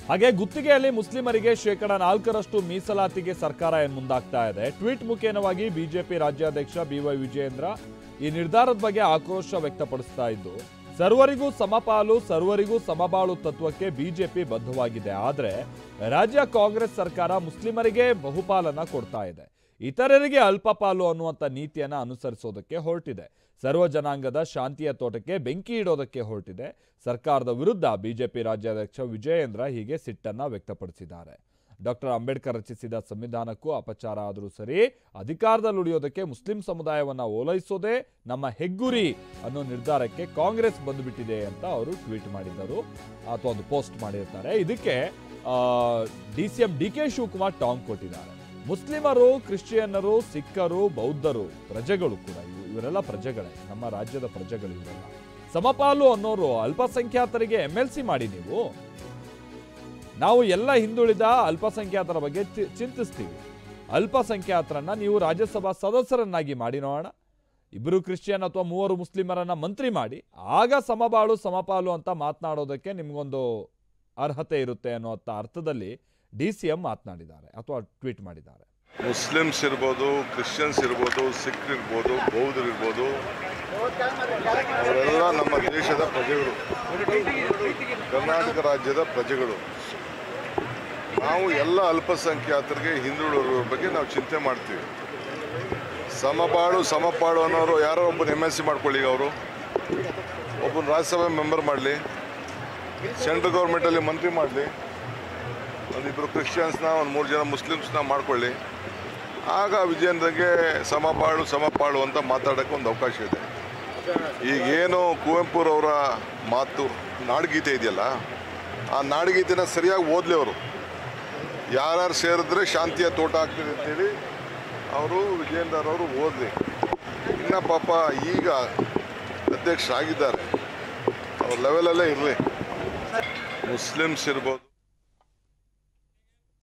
ಹಾಗೆ ಗುತ್ತಿಗೆಯಲ್ಲಿ ಮುಸ್ಲಿಮರಿಗೆ ಶೇಕಡ 4% ಮೀಸಲಾತಿಗೆ ಸರ್ಕಾರ ಮುಂದಾಗ್ತಾ ಇದೆ. ಟ್ವೀಟ್ ಮುಖೇನವಾಗಿ ಬಿಜೆಪಿ ರಾಜ್ಯಾಧ್ಯಕ್ಷ BY ವಿಜಯೇಂದ್ರ ಈ ನಿರ್ಧಾರದ ಬಗ್ಗೆ ಆಕ್ರೋಶ ವ್ಯಕ್ತಪಡಿಸ್ತಾ ಇದ್ದು, ಸರ್ವರಿಗೂ ಸಮಪಾಲು ಸರ್ವರಿಗೂ ಸಮಬಾಳು ತತ್ವಕ್ಕೆ ಬಿಜೆಪಿ ಬದ್ಧವಾಗಿದೆ. ಆದರೆ ರಾಜ್ಯ ಕಾಂಗ್ರೆಸ್ ಸರ್ಕಾರ ಮುಸ್ಲಿಮರಿಗೆ ಬಹುಪಾಲನ್ನ ಕೊಡ್ತಾ ಇದೆ, ಇತರರಿಗೆ ಅಲ್ಪಪಾಲು ಅನ್ನುವಂಥ ನೀತಿಯನ್ನ ಅನುಸರಿಸೋದಕ್ಕೆ ಹೊರಟಿದೆ. ಸರ್ವ ಜನಾಂಗದ ಶಾಂತಿಯ ತೋಟಕ್ಕೆ ಬೆಂಕಿ ಇಡೋದಕ್ಕೆ ಹೊರಟಿದೆ. ಸರ್ಕಾರದ ವಿರುದ್ಧ ಬಿಜೆಪಿ ರಾಜ್ಯಾಧ್ಯಕ್ಷ ವಿಜಯೇಂದ್ರ ಹೀಗೆ ಸಿಟ್ಟನ್ನ ವ್ಯಕ್ತಪಡಿಸಿದ್ದಾರೆ. ಡಾಕ್ಟರ್ ಅಂಬೇಡ್ಕರ್ ರಚಿಸಿದ ಸಂವಿಧಾನಕ್ಕೂ ಅಪಚಾರ ಆದರೂ ಸರಿ, ಅಧಿಕಾರದಲ್ಲಿ ಉಳಿಯೋದಕ್ಕೆ ಮುಸ್ಲಿಂ ಸಮುದಾಯವನ್ನ ಓಲೈಸೋದೇ ನಮ್ಮ ಹೆಗ್ಗುರಿ ಅನ್ನೋ ನಿರ್ಧಾರಕ್ಕೆ ಕಾಂಗ್ರೆಸ್ ಬಂದುಬಿಟ್ಟಿದೆ ಅಂತ ಅವರು ಟ್ವೀಟ್ ಮಾಡಿದ್ದರು ಅಥವಾ ಒಂದು ಪೋಸ್ಟ್ ಮಾಡಿರ್ತಾರೆ. ಇದಕ್ಕೆ DCM DK ಶಿವಕುಮಾರ್ ಟಾಂಗ್ ಕೊಟ್ಟಿದ್ದಾರೆ. ಮುಸ್ಲಿಮರು, ಕ್ರಿಶ್ಚಿಯನ್ನರು, ಸಿಖ್ಖರು, ಬೌದ್ಧರು ಪ್ರಜೆಗಳು ಕೂಡ, ಇವರೆಲ್ಲ ಪ್ರಜೆಗಳೇ, ನಮ್ಮ ರಾಜ್ಯದ ಪ್ರಜೆಗಳು ಇವರೆಲ್ಲ. ಸಮಪಾಲು ಅನ್ನೋರು ಅಲ್ಪಸಂಖ್ಯಾತರಿಗೆ MLC ಮಾಡಿ. ನಾವು ಎಲ್ಲ ಹಿಂದುಳಿದ ಅಲ್ಪಸಂಖ್ಯಾತರ ಬಗ್ಗೆ ಚಿಂತಿಸ್ತೀವಿ. ಅಲ್ಪಸಂಖ್ಯಾತರನ್ನ ನೀವು ರಾಜ್ಯಸಭಾ ಸದಸ್ಯರನ್ನಾಗಿ ಮಾಡಿ ನೋಡೋಣ. 2 ಕ್ರಿಶ್ಚಿಯನ್ ಅಥವಾ 3 ಮುಸ್ಲಿಮರನ್ನ ಮಂತ್ರಿ ಮಾಡಿ, ಆಗ ಸಮಬಾಳು ಸಮಪಾಲು ಅಂತ ಮಾತನಾಡೋದಕ್ಕೆ ನಿಮ್ಗೊಂದು ಅರ್ಹತೆ ಇರುತ್ತೆ ಅನ್ನೋ ಅರ್ಥದಲ್ಲಿ DCM ಮಾತನಾಡಿದ್ದಾರೆ ಅಥವಾ ಟ್ವೀಟ್ ಮಾಡಿದ್ದಾರೆ. ಮುಸ್ಲಿಮ್ಸ್ ಇರ್ಬೋದು, ಕ್ರಿಶ್ಚಿಯನ್ಸ್ ಇರ್ಬೋದು, ಸಿಖ್ ಇರ್ಬೋದು, ಬೌದ್ಧರು ಇರ್ಬೋದು, ಅವರೆಲ್ಲ ನಮ್ಮ ದೇಶದ ಪ್ರಜೆಗಳು, ಕರ್ನಾಟಕ ರಾಜ್ಯದ ಪ್ರಜೆಗಳು. ನಾವು ಎಲ್ಲ ಅಲ್ಪಸಂಖ್ಯಾತರಿಗೆ, ಹಿಂದುಳಿದವರ ಬಗ್ಗೆ ನಾವು ಚಿಂತೆ ಮಾಡ್ತೀವಿ. ಸಮಪಾಳು ಅನ್ನೋರು ಯಾರೋ ಒಬ್ಬನ MLC ಮಾಡ್ಕೊಳ್ಳಿ, ಅವರು ಒಬ್ಬನ ರಾಜ್ಯಸಭೆ ಮೆಂಬರ್ ಮಾಡಲಿ, ಸೆಂಟ್ರಲ್ ಗೌರ್ಮೆಂಟಲ್ಲಿ ಮಂತ್ರಿ ಮಾಡಲಿ, 1-2 ಕ್ರಿಶ್ಚಿಯನ್ಸ್ನ, 3 ಜನ ಮುಸ್ಲಿಮ್ಸ್ನ ಮಾಡ್ಕೊಳ್ಳಿ. ಆಗ ವಿಜಯೇಂದ್ರಗೆ ಸಮಪಾಳು ಅಂತ ಮಾತಾಡೋಕ್ಕೆ ಒಂದು ಅವಕಾಶ ಇದೆ. ಈಗೇನು ಕುವೆಂಪುರವರ ಮಾತು ನಾಡಗೀತೆ ಇದೆಯಲ್ಲ, ಆ ನಾಡಗೀತೆನ ಸರಿಯಾಗಿ ಓದಲಿ ಅವರು. ಯಾರ್ಯಾರು ಸೇರಿದ್ರೆ ಶಾಂತಿಯ ತೋಟ ಆಗ್ತದೆ ಅಂತೇಳಿ ಅವರು ವಿಜಯೇಂದ್ರವರು ಓದಲಿ. ಇನ್ನು ಪಾಪ ಈಗ ಅಧ್ಯಕ್ಷರಾಗಿದ್ದಾರೆ, ಅವ್ರ ಲೆವೆಲಲ್ಲೇ ಇರಲಿ. ಮುಸ್ಲಿಮ್ಸ್ ಇರ್ಬೋದು,